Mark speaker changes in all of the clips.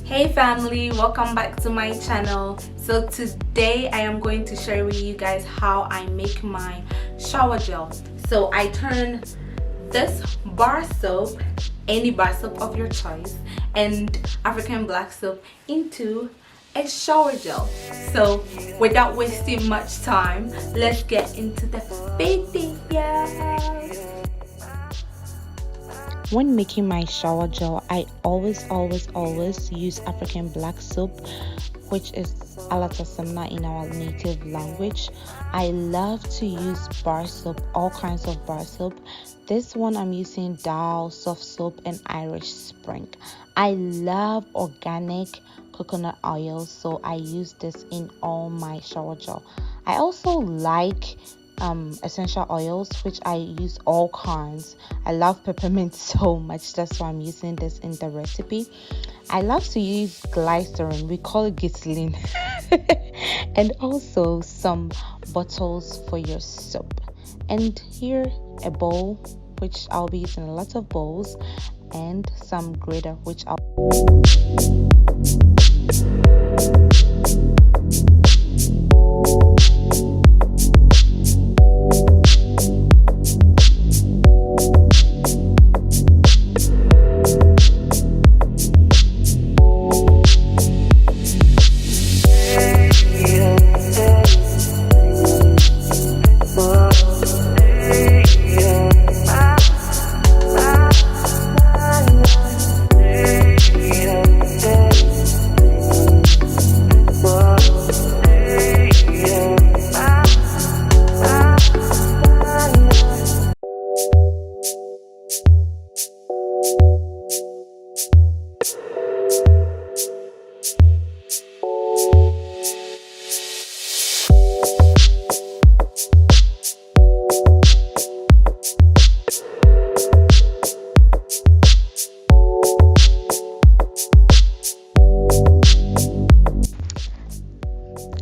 Speaker 1: Hey family, welcome back to my channel. So today I am going to share with you guys how I make my shower gel. So I turn this bar soap, any bar soap of your choice, and African black soap into a shower gel. So without wasting much time, let's get into the video.
Speaker 2: When making my shower gel, I always use African black soap, which is Alata Soap in our native language. I love to use bar soap, all kinds of bar soap. This one I'm using Dow soft soap and Irish Spring. I love organic coconut oil, so I use this in all my shower gel. I also like essential oils, which I use all kinds. I love peppermint so much, that's why I'm using this in the recipe. I love to use glycerine, we call it glycerine, and also some bottles for your soap. And here a bowl, which I'll be using a lot of bowls, and some grater, which I'll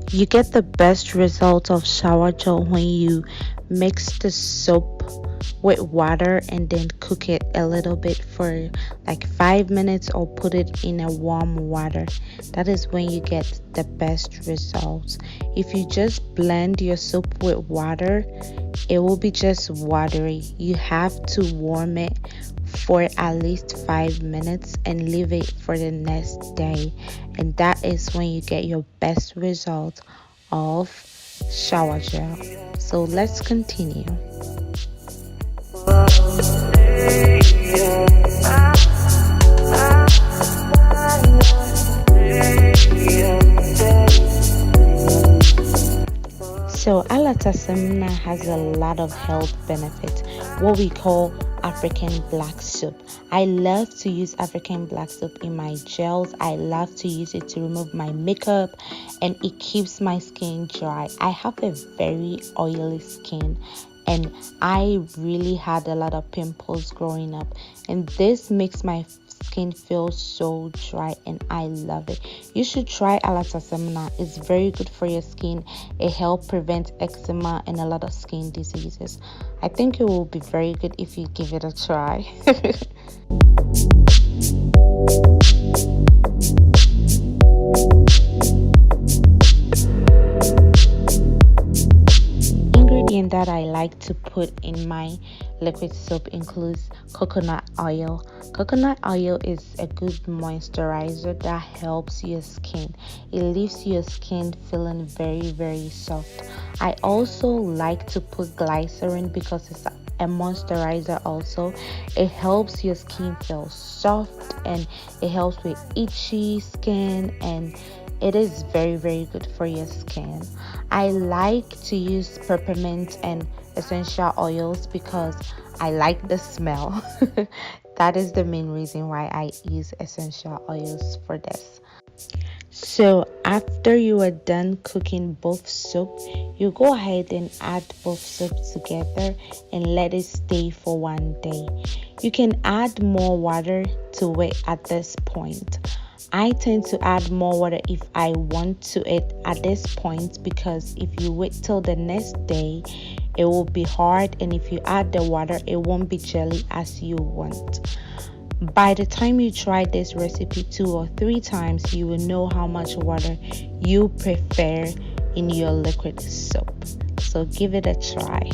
Speaker 2: You get the best result of shower gel when you mix the soap with water and then cook it a little bit for like 5 minutes, or put it in a warm water. That is when you get the best results. If you just blend your soap with water, it will be just watery. You have to warm it for at least 5 minutes and leave it for the next day, and that is when you get your best result of shower gel. So let's continue. So Alata Soap has a lot of health benefits, what we call African black soap. I love to use African black soap in my gels. I love to use it to remove my makeup, and it keeps my skin dry. I have a very oily skin, and I really had a lot of pimples growing up, and this makes my skin feel so dry, and I love it. You should try Alata Soap. It's very good for your skin. It helps prevent eczema and a lot of skin diseases. I think it will be very good if you give it a try. Ingredient that I like to put in my liquid soap includes coconut oil. Coconut oil is a good moisturizer that helps your skin. It leaves your skin feeling very soft. I also like to put glycerine because it's a moisturizer also. It helps your skin feel soft, and it helps with itchy skin, and It is very good for your skin. I like to use peppermint and essential oils because I like the smell. That is the main reason why I use essential oils for this. So after you are done cooking both soap, you go ahead and add both soaps together and let it stay for 1 day. You can add more water to it at this point. I tend to add more water if I want to it at this point, because if you wait till the next day, it will be hard, and if you add the water, it won't be jelly as you want. By the time you try this recipe 2 or 3 times, you will know how much water you prefer in your liquid soap. So give it a try.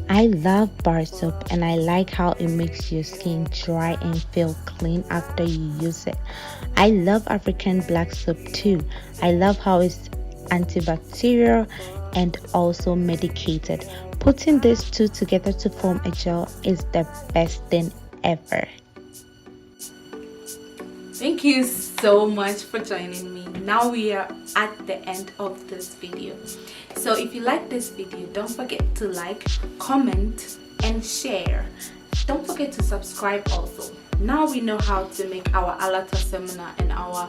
Speaker 2: I love bar soap and I like how it makes your skin dry and feel clean after you use it. I love African black soap too. I love how it's antibacterial and also medicated. Putting these two together to form a gel is the best thing ever.
Speaker 1: Thank you so much for joining me. Now we are at the end of this video. So if you like this video, don't forget to like, comment and share. Don't forget to subscribe also. Now we know how to make our Alata seminar and our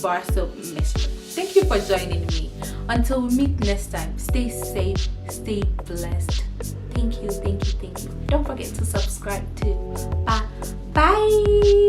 Speaker 1: bar soap mixture. Thank you for joining me. Until we meet next time, stay safe, stay blessed. Thank you. Don't forget to subscribe too. Bye.